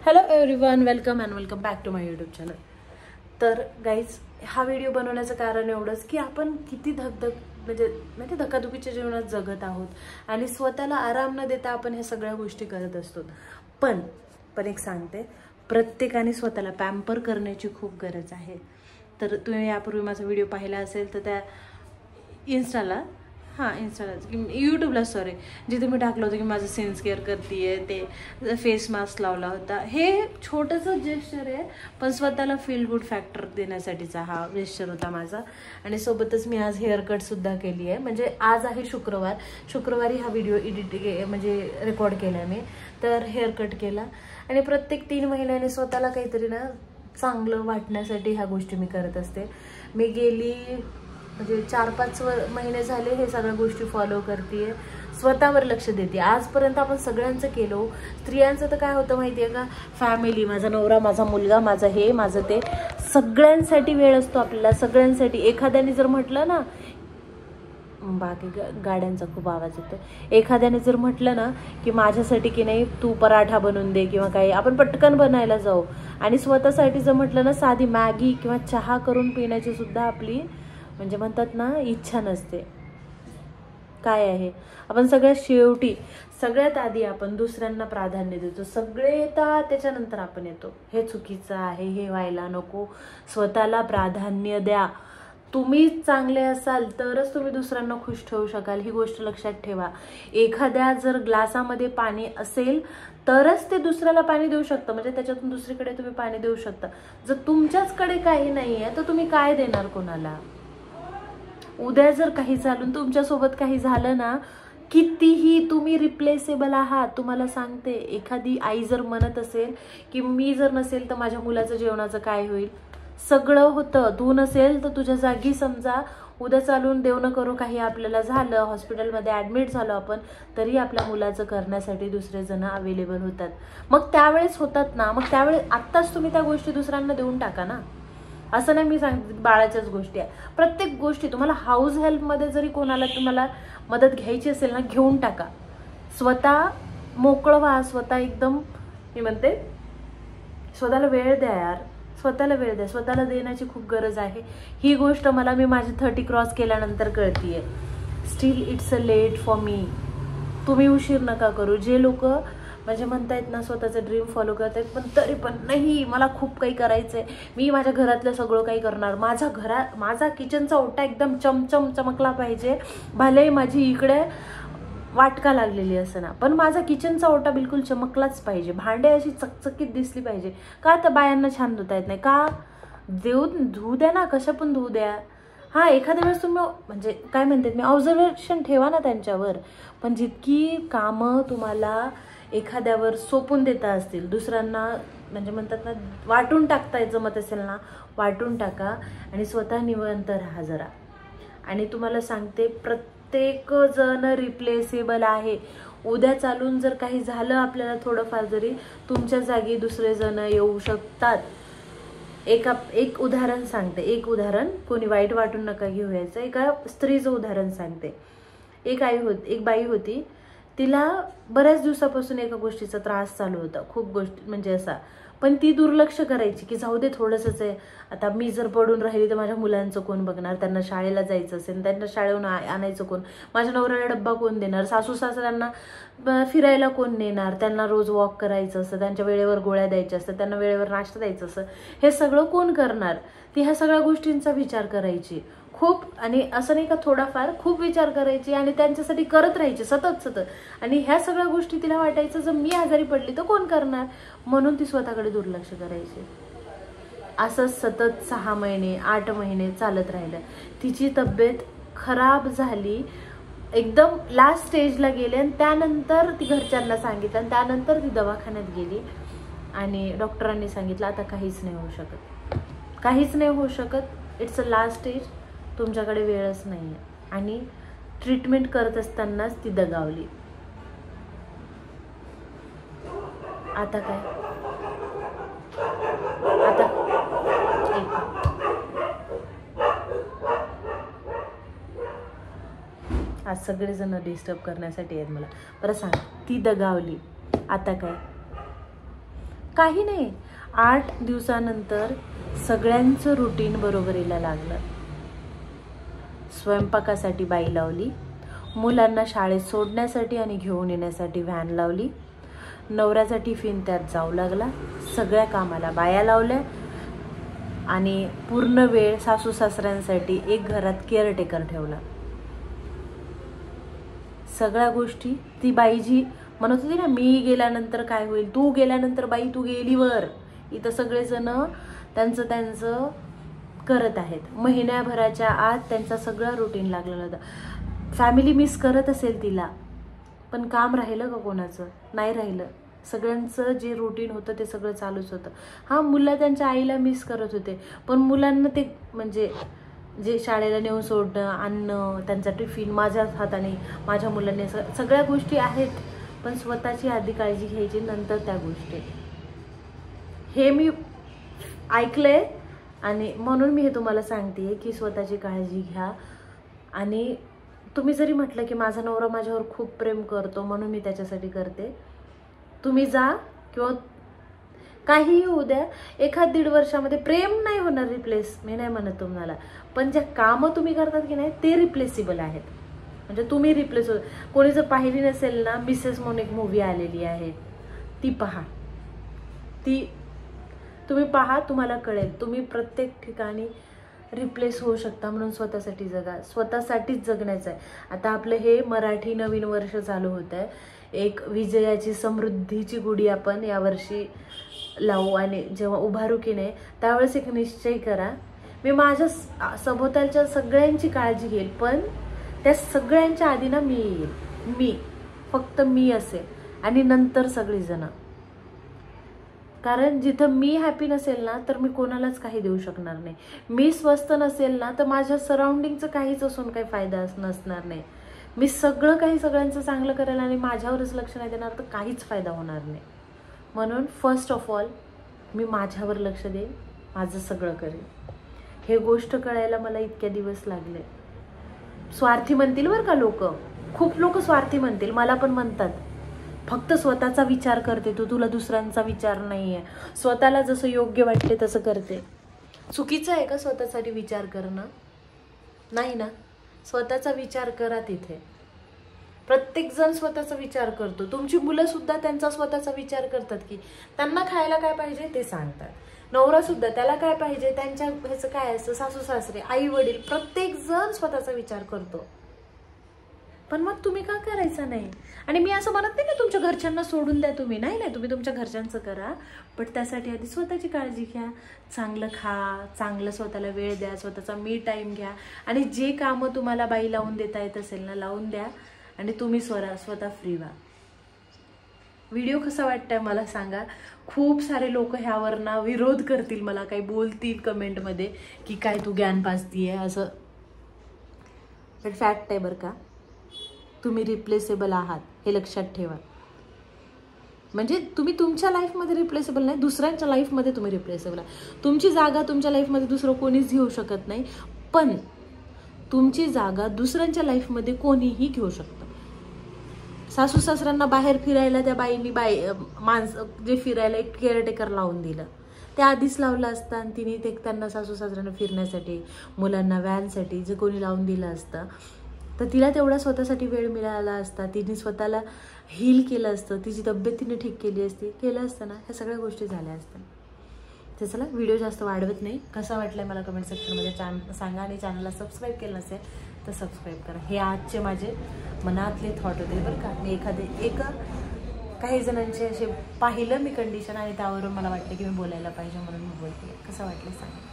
Hello everyone, welcome and welcome back to my YouTube channel. तर guys, हा video बनवण्याचं कारण एवढंच की आपण किती म्हणजे धकाधुकीच्या जीवनात जगत आहोत आणि स्वतःला आराम न देता आपण ह्या सगळ्या गोष्टी करत असतो. पण एक सांगते, प्रत्येकाने स्वतःला पॅम्पर करण्याची खूप गरज आहे. तर तुम्ही यापूर्वी माझा व्हिडिओ पाहिला असेल तर त्या इंस्टाला यूट्यूबला जिथे मी टाकलं होतं की माझं सेन्स केअर करते, ते फेस मास्क लावला होता. हे छोटंसं जेस्चर आहे, पण स्वतःला फील गुड फॅक्टर देण्यासाठीचा हा जेस्चर होता माझा. आणि सोबतच मी आज हेअरकटसुद्धा केली आहे. म्हणजे आज आहे शुक्रवारी हा व्हिडिओ म्हणजे रेकॉर्ड केला मी. तर हेअरकट केला आणि प्रत्येक 3 महिन्याने स्वतःला काहीतरी ना चांगलं वाटण्यासाठी ह्या गोष्टी मी करत असते. मी गेली म्हणजे 4-5 महिने झाले हे सगळ्या गोष्टी फॉलो करते, स्वतःवर लक्ष देते. आजपर्यंत आपण सगळ्यांचं केलो. स्त्रियांचं तर काय होतं माहिती आहे का, फॅमिली, माझा नवरा, माझा मुलगा, माझं हे माझं ते, सगळ्यांसाठी वेळ असतो आपल्याला, सगळ्यांसाठी. एखाद्याने जर म्हटलं ना, बाकी गाड्यांचा खूप आवाज येतो, एखाद्याने जर म्हटलं ना की माझ्यासाठी की नाही तू पराठा बनवून दे किंवा काही, आपण पटकन बनायला जाऊ. आणि स्वतःसाठी जर म्हटलं ना, साधी मॅगी किंवा चहा करून पिण्याची सुद्धा आपली म्हणजे म्हणतात ना इच्छा नसते. काय आहे, आपण सगळ्यात आधी आपण दुसऱ्यांना प्राधान्य देतो. सगळे येतात त्याच्यानंतर आपण येतो. हे चुकीचं आहे, हे व्हायला नको. स्वतःला प्राधान्य द्या. तुम्ही चांगले असाल तरच तुम्ही दुसऱ्यांना खुश ठेवू शकाल. ही गोष्ट लक्षात ठेवा. एखाद्या जर ग्लासामध्ये पाणी असेल तरच ते दुसऱ्याला पाणी देऊ शकतं, म्हणजे त्याच्यातून दुसरीकडे तुम्ही पाणी देऊ शकता. जर तुमच्याचकडे काही नाही आहे तर तुम्ही काय देणार कोणाला? उद्या जर काही चालून तुमच्यासोबत काही झालं ना, कितीही तुम्ही रिप्लेसेबल आहात. तुम्हाला सांगते, एखादी आई जर म्हणत असेल की मी जर नसेल तर माझ्या मुलाचं जेवणाचं काय होईल, सगळं होतं. तू नसेल तर तुझ्या जागी समजा उद्या चालून देव न करो काही आपल्याला झालं, हॉस्पिटलमध्ये ॲडमिट झालो आपण, तरी आपल्या मुलाचं करण्यासाठी दुसरे जण अवेलेबल होतात. मग त्यावेळेस होतात ना, मग त्यावेळेस आत्ताच तुम्ही त्या गोष्टी दुसऱ्यांना देऊन टाका ना. असं नाही मी सांगते बाळाच्याच गोष्टी आहे, प्रत्येक गोष्टी. तुम्हाला हाऊस हेल्पमध्ये जरी कोणाला तुम्हाला मदत घ्यायची असेल ना, घेऊन टाका. स्वतः मोकळं व्हा. स्वतः एकदम, मी म्हणते स्वतःला वेळ द्या यार. स्वतःला वेळ द्या. स्वतःला देण्याची खूप गरज आहे. ही गोष्ट मला मी माझी 30 क्रॉस केल्यानंतर कळतीये. Still it's a late for me. तुम्ही उशीर नका करू. जे लोक म्हणजे म्हणतायत ना स्वतःचं ड्रीम फॉलो करतायत, पण तरी पण नाही, मला खूप काही करायचंय, मी माझ्या घरातलं सगळं काही करणार, माझा किचनचा ओटा एकदम चमचम चमकला पाहिजे, भले माझी इकडे वाटका लागलेली असं ना, पण माझा किचनचा ओटा बिलकुल चमकलाच पाहिजे. भांडे अशी चकचकीत दिसली पाहिजे. का तर बायांना छान धुता येत नाही का? धुऊ द्या ना, कशा पण धुऊ द्या. हां, एखाद्या वेळेस तुम्ही म्हणजे काय म्हणतात मी ऑब्झर्वेशन ठेवा ना त्यांच्यावर. पण जितकी कामं तुम्हाला एखाद्यावर सोपून देता असतील, दुसऱ्यांना म्हणजे म्हणतात ना वाटून टाकता जमत असेल ना, वाटून टाका आणि स्वतः निवांत राहा जरा. आणि तुम्हाला सांगते, प्रत्येक जण रिप्लेसेबल आहे. उद्या चालून जर काही झालं आपल्याला थोडंफार जरी, तुमच्या जागी दुसरे जण येऊ शकतात. एक उदाहरण सांगते, कोणी वाईट वाटून नका घेऊ यायचं. एका स्त्रीचं उदाहरण सांगते. एक बाई होती, तिला बऱ्याच दिवसापासून एका गोष्टीचा त्रास चालू होता, खूप गोष्टी म्हणजे असा, पण ती दुर्लक्ष करायची की जाऊ दे थोडंसंच आहे, आता मी जर पडून राहिली तर माझ्या मुलांचं कोण बघणार, त्यांना शाळेला जायचं असेल, त्यांना शाळेहून आणायचं कोण, माझ्या नवऱ्याला डब्बा कोण देणार, सासू सासऱ्यांना फिरायला कोण नेणार, त्यांना रोज वॉक करायचं असतं, त्यांच्या वेळेवर गोळ्या द्यायच्या असतात, त्यांना वेळेवर नाश्ता द्यायचं असतं, हे सगळं कोण करणार? ती ह्या सगळ्या गोष्टींचा विचार करायची खूप. आणि असं नाही का, थोडाफार खूप विचार करायची आणि त्यांच्यासाठी करत राहायची सतत. आणि ह्या सगळ्या गोष्टी तिला वाटायचं जर मी आजारी पडली तर कोण करणार, म्हणून ती स्वतःकडे दुर्लक्ष करायची. असं सतत 6 महिने 8 महिने चालत राहिलं. तिची तब्येत खराब झाली, एकदम लास्ट स्टेजला गेली आणि त्यानंतर ती घरच्यांना सांगितलं आणि त्यानंतर ती दवाखान्यात गेली आणि डॉक्टरांनी सांगितलं आता काहीच नाही होऊ शकत, इट्स अ लास्ट स्टेज, तुमच्याकडे वेळच नाही आहे. आणि ट्रीटमेंट करत असतानाच ती दगावली. आता काय, आज सगळेजण डिस्टर्ब करण्यासाठी आहेत मला. बरं सांग, ती दगावली, आता काय? काही नाही. 8 दिवसानंतर सगळ्यांचं रुटीन बरोबरीला लागलं. स्वयंपाकासाठी बाई लावली, मुलांना शाळेत सोडण्यासाठी आणि घेऊन येण्यासाठी व्हॅन लावली, नवऱ्याचा टिफिन त्यात जाऊ लागला, सगळ्या कामाला बाया लावल्या आणि पूर्ण वेळ सासू सासऱ्यांसाठी एक घरात केअरटेकर ठेवला. सगळ्या गोष्टी ती बाई जी म्हणत होती ना, मी गेल्यानंतर काय होईल, तू गेल्यानंतर बाई तू गेलीवर, इथं सगळेजण त्यांचं करत आहेत. महिन्याभराच्या आत त्यांचा सगळा रुटीन लागलेला होता. फॅमिली मिस करत असेल तिला, पण काम राहिलं का कोणाचं? नाही राहिलं. सगळ्यांचं जे रुटीन होतं ते सगळं चालूच होतं. हां, मुलं त्यांच्या आईला मिस करत होते, पण मुलांना ते म्हणजे जे शाळेला नेऊन सोडणं, आणणं, त्यांचा टिफिन माझ्याच हाताने, माझ्या मुलांनी, सगळ्या गोष्टी आहेत. पण स्वतःची आधी काळजी घ्यायची, नंतर त्या गोष्टी. हे मी ऐकलंय आणि म्हणून मी हे तुम्हाला सांगते की स्वतःची काळजी घ्या. आणि तुम्ही जरी म्हटलं की माझा नवरा माझ्यावर खूप प्रेम करतो म्हणून मी त्याच्यासाठी करते, तुम्ही जा किंवा काहीही होऊ द्या, 1-1.5 वर्षामध्ये प्रेम नाही होणार रिप्लेस, मी नाही म्हणत तुम्हाला, पण ज्या कामं तुम्ही करतात की नाही ते रिप्लेसेबल आहेत. म्हणजे तुम्ही रिप्लेस हो. कोणी जर पाहिली नसेल ना, मिसेस म्हणून एक मूवी आलेली आहे, ती पहा. ती तुम्ही पहा, तुम्हाला कळेल. तुम्ही प्रत्येक ठिकाणी रिप्लेस होऊ शकता, म्हणून स्वतःसाठी जगा. स्वतःसाठीच जगण्याचं आहे. आता आपलं हे मराठी नवीन वर्ष चालू होत आहे. एक विजयाची, समृद्धीची गुढी आपण यावर्षी लावू आणि जेव्हा उभारू की नाही त्यावेळेस एक निश्चय करा, मी माझ्या सभोवतालच्या सगळ्यांची काळजी घेईल, पण त्या सगळ्यांच्या आधी ना मी येईल. मी फक्त मी असेल आणि नंतर सगळीजण. कारण जिथं मी हॅपी नसेल ना तर मी कोणालाच काही देऊ शकणार नाही. मी स्वस्थ नसेल ना तर माझ्या सराउंडिंगचं काहीच असून काही फायदा नसणार नाही. मी सगळं काही सगळ्यांचं चांगलं करेल आणि माझ्यावरच लक्ष नाही देणार तर काहीच फायदा होणार नाही. म्हणून फर्स्ट ऑफ ऑल मी माझ्यावर लक्ष देईन, माझं सगळं करेन. हे गोष्ट कळायला मला इतके दिवस लागले. स्वार्थी म्हणतील बरं का लोक, खूप लोक स्वार्थी म्हणतील, मला पण म्हणतात फक्त स्वतःचा विचार करते तू, तुला दुसऱ्यांचा विचार नाहीये, स्वतःला जसं योग्य वाटते तसं करते. चुकीचं आहे का स्वतःसाठी विचार करणं? नाही ना. स्वतःचा विचार करा. तिथे प्रत्येक जण स्वतःचा विचार करतो. तुमची मुलं सुद्धा त्यांचा स्वतःचा विचार करतात की त्यांना खायला काय पाहिजे ते सांगतात. नवरा सुद्धा त्याला काय पाहिजे, त्यांच्या ह्याचं काय असतं, सासू सासरे, आई वडील, प्रत्येक जण स्वतःचा विचार करतो. पण मग तुम्ही का करायचं नाही? आणि मी असं म्हणत नाही की तुमच्या घरच्यांना सोडून द्या, तुम्ही नाही, तुम्ही तुमच्या घरच्यांचं करा, पण त्यासाठी आधी स्वतःची काळजी घ्या. चांगलं खा, चांगलं स्वतःला वेळ द्या, स्वतःचा मी टाईम घ्या आणि जे कामं तुम्हाला बाई लावून देता येत असेल ना लावून द्या आणि तुम्ही स्वतः फ्री व्हा. व्हिडिओ कसा वाटतंय मला सांगा. खूप सारे लोक ह्यावर ना विरोध करतील, मला काही बोलतील कमेंटमध्ये की काय तू ज्ञान पाजतीये असं, पण फॅक्ट आहे बरं का. तुम्ही रिप्लेसेबल आहात हे लक्षात ठेवा. म्हणजे तुम्ही तुमच्या लाईफमध्ये रिप्लेसेबल नाही, दुसऱ्यांच्या लाईफमध्ये तुम्ही रिप्लेसेबल आहात. तुमची जागा तुमच्या लाईफमध्ये दुसरं कोणीच घेऊ शकत नाही, पण तुमची जागा दुसऱ्यांच्या लाईफमध्ये कोणीही घेऊ शकतं. सासू सासऱ्यांना बाहेर फिरायला त्या बाईंनी माणसं जे फिरायला एक केअरटेकर लावून दिलं, ते आधीच लावलं असतं आणि तिने ते त्यांना सासू सासऱ्यांना फिरण्यासाठी, मुलांना व्हॅनसाठी जे कोणी लावून दिलं असतं तर तिला तेवढा स्वतःसाठी वेळ मिळाला असता, तिने स्वतःला हील केलं असतं, तिची तब्येत तिने ठीक केली असती, केलं असतं ना, ह्या सगळ्या गोष्टी झाल्या असत्या. तर चला, व्हिडिओ जास्त वाढवत नाही. कसा वाटलाय मला कमेंट सेक्शनमध्ये सांगा आणि चॅनलला सबस्क्राईब केलं नसेल तर सबस्क्राईब करा. हे आजचे माझे मनातले थॉट होते बरं का. मी काही जणांचे असे पाहिलं मी कंडिशन आणि त्यावरून मला वाटलं की मी बोलायला पाहिजे म्हणून मी बोलते. कसं वाटलं सांगा.